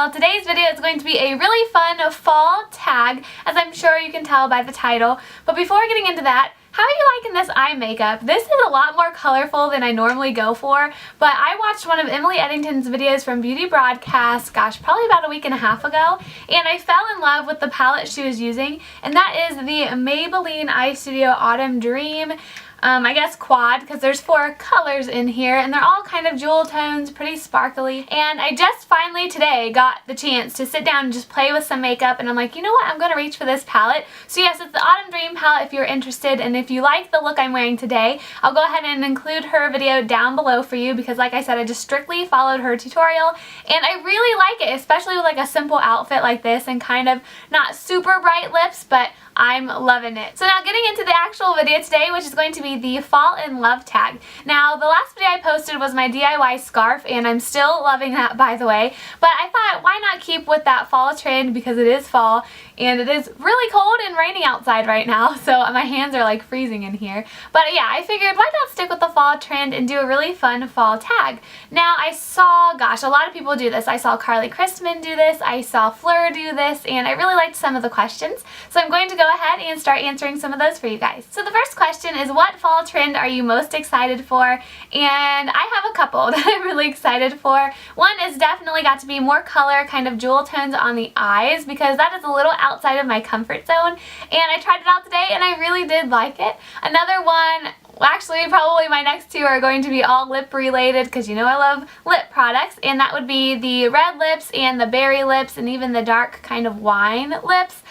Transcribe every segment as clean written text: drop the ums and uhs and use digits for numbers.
channel. Today's video is going to be a really fun fall tag, as I'm sure you can tell by the title. But before getting into that, how are you liking this eye makeup? This is a lot more colorful than I normally go for, but I watched one of Emily Eddington's videos from Beauty Broadcast, gosh, probably about a week and a half ago, and I fell in love with the palette she was using, and that is the Maybelline Eye Studio Autumn Dream. I guess quad, because there's 4 colors in here and they're all kind of jewel tones, pretty sparkly. And I just finally today got the chance to sit down and just play with some makeup, and I'm like, you know what, I'm going to reach for this palette. So yes, it's the Autumn Dream palette if you're interested, and if you like the look I'm wearing today, I'll go ahead and include her video down below for you, because like I said, I just strictly followed her tutorial and I really like it, especially with like a simple outfit like this and kind of not super bright lips, but I'm loving it. So now getting into the actual video today, which is going to be the Fall in Love tag. Now the last video I posted was my DIY scarf, and I'm still loving that, by the way, but I thought why not keep with that fall trend, because it is fall and it is really cold and raining outside right now, so my hands are like freezing in here. But yeah, I figured why not stick with the fall trend and do a really fun fall tag. Now I saw, gosh, a lot of people do this. I saw Carly Christman do this, I saw Fleur do this, and I really liked some of the questions, so I'm going to go ahead and start answering some of those for you guys. So the first question is, what fall trend are you most excited for? And I have a couple that I'm really excited for. One is definitely got to be more color, kind of jewel tones on the eyes, because that is a little outside of my comfort zone, and I tried it out today and I really did like it. Another one, well, actually probably my next 2 are going to be all lip related, because you know I love lip products, and that would be the red lips and the berry lips and even the dark kind of wine lips.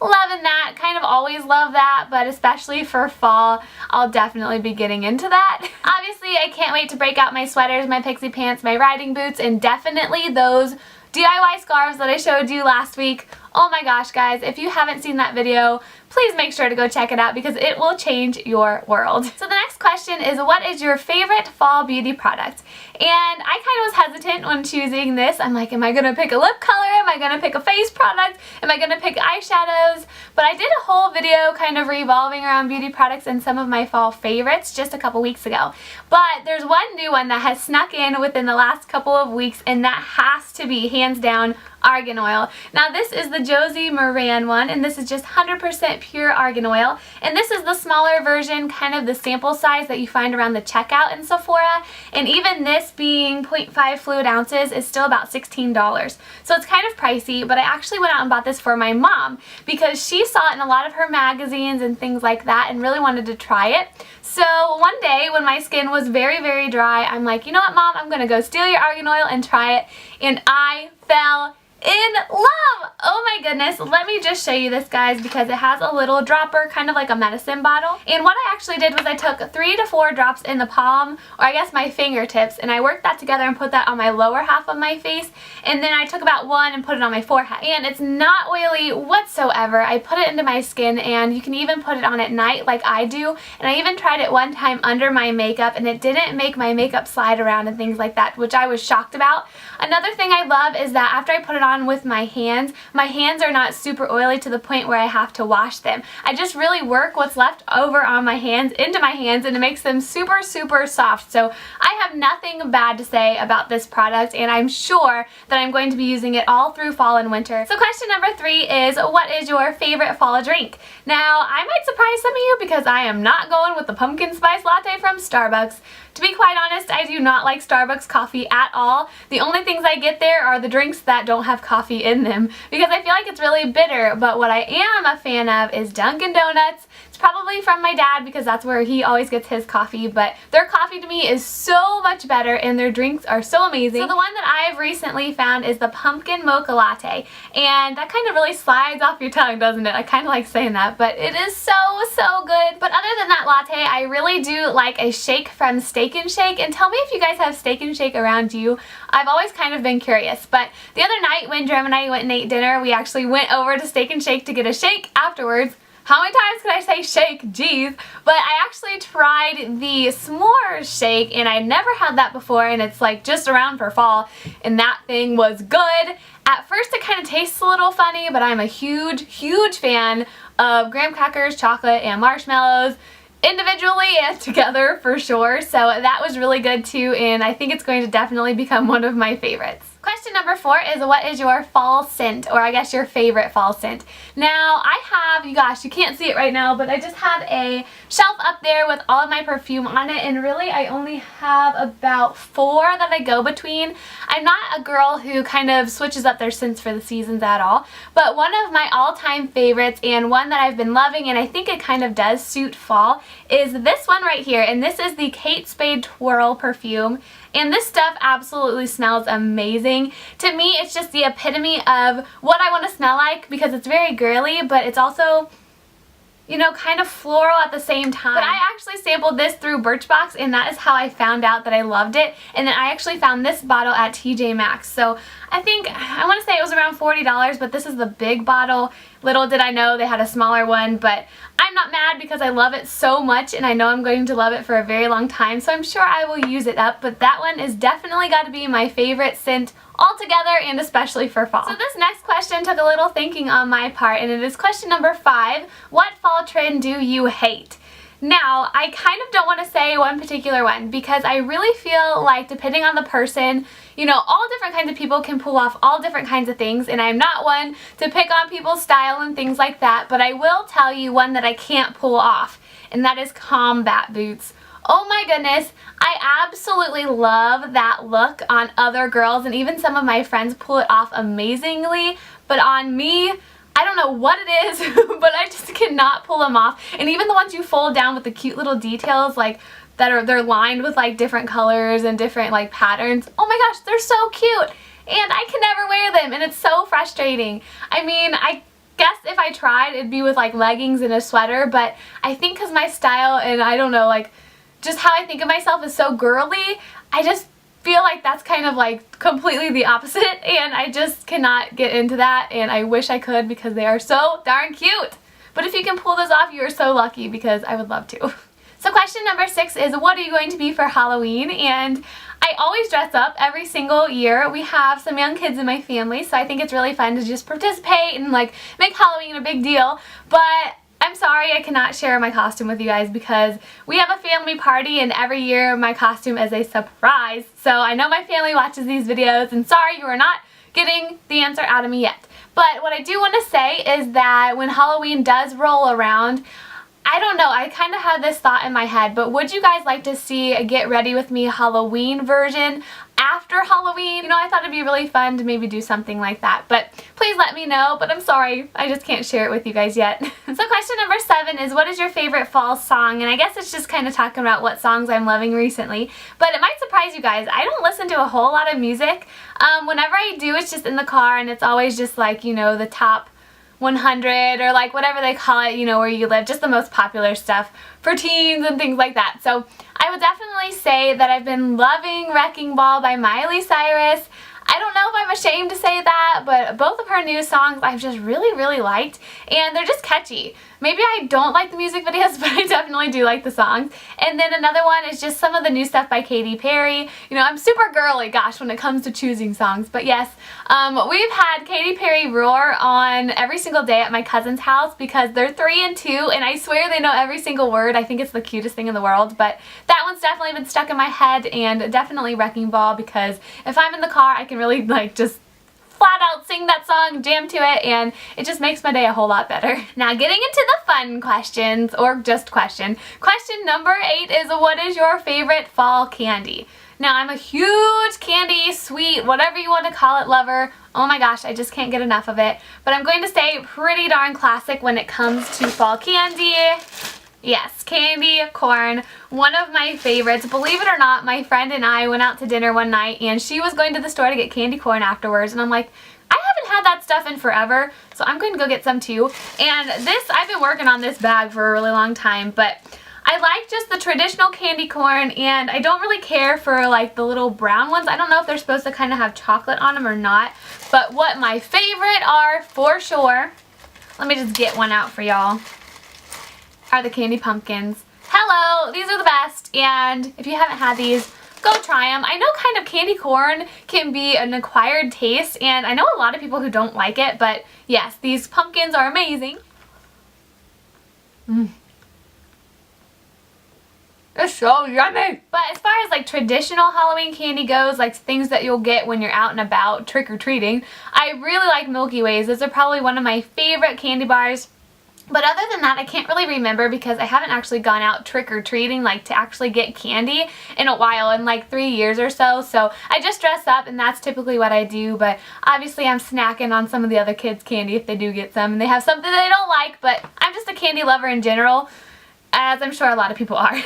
Loving that, kind of always love that, but especially for fall, I'll definitely be getting into that. Obviously, I can't wait to break out my sweaters, my pixie pants, my riding boots, and definitely those DIY scarves that I showed you last week. Oh my gosh, guys, if you haven't seen that video, please make sure to go check it out, because it will change your world. So the next question is, what is your favorite fall beauty product? And I kind of was hesitant when choosing this. I'm like, am I going to pick a lip color? Am I going to pick a face product? Am I going to pick eyeshadows? But I did a whole video kind of revolving around beauty products and some of my fall favorites just a couple weeks ago. But there's one new one that has snuck in within the last couple of weeks, and that has to be, hands down, argan oil. Now this is the Josie Moran one, and this is just 100% pure argan oil, and this is the smaller version, kind of the sample size that you find around the checkout in Sephora, and even this being 0.5 fluid ounces is still about $16. So it's kind of pricey, but I actually went out and bought this for my mom because she saw it in a lot of her magazines and things like that and really wanted to try it. So one day when my skin was very, very dry, I'm like, you know what, Mom, I'm gonna go steal your argan oil and try it, and I fell in love! Oh my goodness, let me just show you this, guys, because it has a little dropper, kind of like a medicine bottle. And what I actually did was I took 3 to 4 drops in the palm, or I guess my fingertips, and I worked that together and put that on my lower half of my face, and then I took about 1 and put it on my forehead. And it's not oily whatsoever. I put it into my skin, and you can even put it on at night like I do, and I even tried it one time under my makeup, and it didn't make my makeup slide around and things like that, which I was shocked about. Another thing I love is that after I put it on with my hands are not super oily to the point where I have to wash them. I just really work what's left over on my hands into my hands, and it makes them super, super soft. So I have nothing bad to say about this product, and I'm sure that I'm going to be using it all through fall and winter. So question number 3 is, what is your favorite fall drink? Now, I might surprise some of you because I am not going with the pumpkin spice latte from Starbucks. To be quite honest, I do not like Starbucks coffee at all. The only things I get there are the drinks that don't have coffee in them, because I feel like it's really bitter. But what I am a fan of is Dunkin' Donuts. It's probably from my dad because that's where he always gets his coffee, but their coffee to me is so much better and their drinks are so amazing. So the one that I've recently found is the pumpkin mocha latte, and that kind of really slides off your tongue, doesn't it? I kind of like saying that, but it is so, so good. But other than that latte, I really do like a shake from Steak and Shake, and tell me if you guys have Steak and Shake around you. I've always kind of been curious, but the other night when Jerem and I went and ate dinner, we actually went over to Steak and Shake to get a shake afterwards. How many times can I say shake? Jeez. But I actually tried the s'mores shake, and I never had that before, and it's like just around for fall, and that thing was good. At first it kind of tastes a little funny, but I'm a huge, huge fan of graham crackers, chocolate, and marshmallows. Individually and together for sure, so that was really good too, and I think it's going to definitely become one of my favorites. Question number 4 is what is your fall scent, or I guess your favorite fall scent. Now I have, you gosh, you can't see it right now, but I just have a shelf up there with all of my perfume on it, and really I only have about 4 that I go between. I'm not a girl who kind of switches up their scents for the seasons at all, but one of my all-time favorites and one that I've been loving, and I think it kind of does suit fall, is this one right here, and this is the Kate Spade Twirl perfume. And this stuff absolutely smells amazing. To me, it's just the epitome of what I want to smell like, because it's very girly, but it's also, you know, kind of floral at the same time. But I actually sampled this through Birchbox, and that is how I found out that I loved it. And then I actually found this bottle at TJ Maxx. So I think, I want to say it was around $40, but this is the big bottle. Little did I know they had a smaller one, but I'm not mad because I love it so much, and I know I'm going to love it for a very long time, so I'm sure I will use it up. But that one is definitely got to be my favorite scent altogether, and especially for fall. So this next question took a little thinking on my part, and it is question number 5. What fall trend do you hate? Now, I kind of don't want to say one particular one, because I really feel like depending on the person, you know, all different kinds of people can pull off all different kinds of things, and I'm not one to pick on people's style and things like that, but I will tell you one that I can't pull off, and that is combat boots. Oh my goodness, I absolutely love that look on other girls, and even some of my friends pull it off amazingly, but on me, I don't know what it is, but I just cannot pull them off. And even the ones you fold down with the cute little details, like they're lined with like different colors and different like patterns. Oh my gosh, they're so cute, and I can never wear them, and it's so frustrating. I mean, I guess if I tried, it'd be with like leggings and a sweater, but I think because my style and I don't know, like just how I think of myself is so girly, I just feel like that's kind of like completely the opposite, and I just cannot get into that, and I wish I could because they are so darn cute. But if you can pull those off, you are so lucky, because I would love to. So question number 6 is what are you going to be for Halloween? And I always dress up every single year. We have some young kids in my family, so I think it's really fun to just participate and like make Halloween a big deal. But I'm sorry I cannot share my costume with you guys, because we have a family party, and every year my costume is a surprise. So I know my family watches these videos, and sorry you are not getting the answer out of me yet. But what I do want to say is that when Halloween does roll around, I don't know, I kind of had this thought in my head, but would you guys like to see a Get Ready With Me Halloween version after Halloween? You know, I thought it'd be really fun to maybe do something like that, but please let me know. But I'm sorry, I just can't share it with you guys yet. So question number 7 is what is your favorite fall song? And I guess it's just kind of talking about what songs I'm loving recently, but it might surprise you guys. I don't listen to a whole lot of music. Whenever I do, it's just in the car, and it's always just like, you know, the top 100 or like whatever they call it, you know, where you live, just the most popular stuff for teens and things like that. So I would definitely say that I've been loving Wrecking Ball by Miley Cyrus. I don't know if I'm ashamed to say that, but both of her new songs I've just really liked, and they're just catchy. Maybe I don't like the music videos, but I definitely do like the songs. And then another one is just some of the new stuff by Katy Perry. You know, I'm super girly, gosh, when it comes to choosing songs. But yes, we've had Katy Perry Roar on every single day at my cousin's house, because they're 3 and 2, and I swear they know every single word. I think it's the cutest thing in the world. But that one's definitely been stuck in my head, and definitely Wrecking Ball, because if I'm in the car, I can really like just flat out sing that song, jam to it, and it just makes my day a whole lot better. Now getting into the fun questions, or just question. Question number 8 is what is your favorite fall candy? Now I'm a huge candy, sweet, whatever you want to call it, lover. Oh my gosh, I just can't get enough of it. But I'm going to say pretty darn classic when it comes to fall candy. Yes, candy corn, one of my favorites. Believe it or not, my friend and I went out to dinner one night, and she was going to the store to get candy corn afterwards, and I'm like, I haven't had that stuff in forever, so I'm going to go get some too. And this, I've been working on this bag for a really long time, but I like just the traditional candy corn, and I don't really care for like the little brown ones. I don't know if they're supposed to kind of have chocolate on them or not, but what my favorite are for sure, let me just get one out for y'all, are the candy pumpkins. Hello, these are the best, and if you haven't had these, go try them. I know kind of candy corn can be an acquired taste, and I know a lot of people who don't like it, but yes, these pumpkins are amazing. They're It's so yummy! But as far as like traditional Halloween candy goes, like things that you'll get when you're out and about trick-or-treating, I really like Milky Ways. Those are probably one of my favorite candy bars. But other than that, I can't really remember because I haven't actually gone out trick-or-treating, like to actually get candy in a while, in like 3 years or so. So I just dress up and that's typically what I do, but obviously I'm snacking on some of the other kids' candy if they do get some and they have something they don't like, but I'm just a candy lover in general, as I'm sure a lot of people are.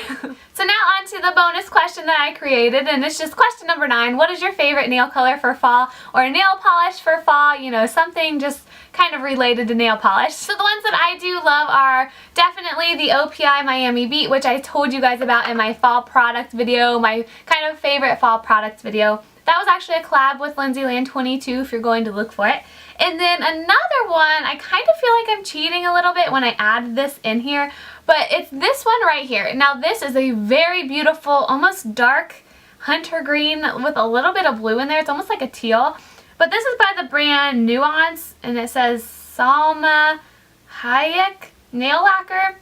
So now on to the bonus question that I created, and it's just question number 9. What is your favorite nail color for fall, or nail polish for fall? You know, something just kind of related to nail polish. So the ones that I do love are definitely the OPI Miami Beat, which I told you guys about in my fall product video, my kind of favorite fall products video. That was actually a collab with Lindsayland22 if you're going to look for it. And then another one, I kind of feel like I'm cheating a little bit when I add this in here, but it's this one right here. Now this is a very beautiful, almost dark hunter green with a little bit of blue in there. It's almost like a teal. But this is by the brand Nuance, and it says Salma Hayek Nail Lacquer.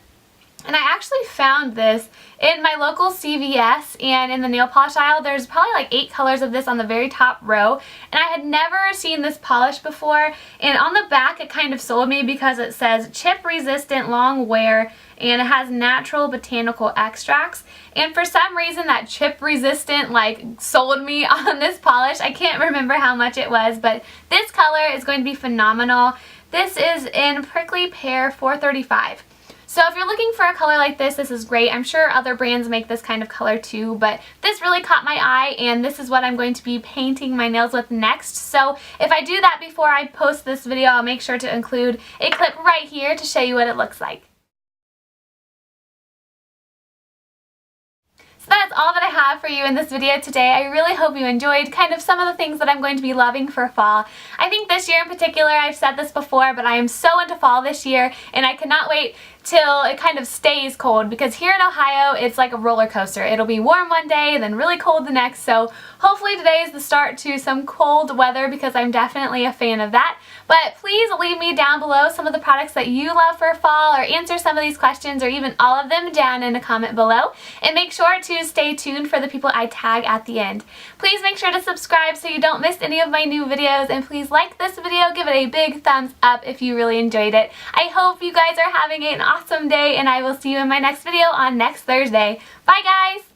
And I actually found this in my local CVS, and in the nail polish aisle there's probably like 8 colors of this on the very top row, and I had never seen this polish before. And on the back it kind of sold me because it says chip resistant, long wear, and it has natural botanical extracts. And for some reason that chip resistant like sold me on this polish. I can't remember how much it was, but this color is going to be phenomenal. This is in Prickly Pear 435. So if you're looking for a color like this, this is great. I'm sure other brands make this kind of color too, but this really caught my eye, and this is what I'm going to be painting my nails with next. So if I do that before I post this video, I'll make sure to include a clip right here to show you what it looks like. So that's all that I have for you in this video today. I really hope you enjoyed kind of some of the things that I'm going to be loving for fall. I think this year in particular, I've said this before, but I am so into fall this year, and I cannot wait till it kind of stays cold, because here in Ohio it's like a roller coaster. It'll be warm one day, then really cold the next, so hopefully today is the start to some cold weather, because I'm definitely a fan of that. But please leave me down below some of the products that you love for fall, or answer some of these questions, or even all of them down in a comment below. And make sure to stay tuned for the people I tag at the end. Please make sure to subscribe so you don't miss any of my new videos, and please like this video, give it a big thumbs up if you really enjoyed it. I hope you guys are having an awesome day, and I will see you in my next video on next Thursday. Bye guys!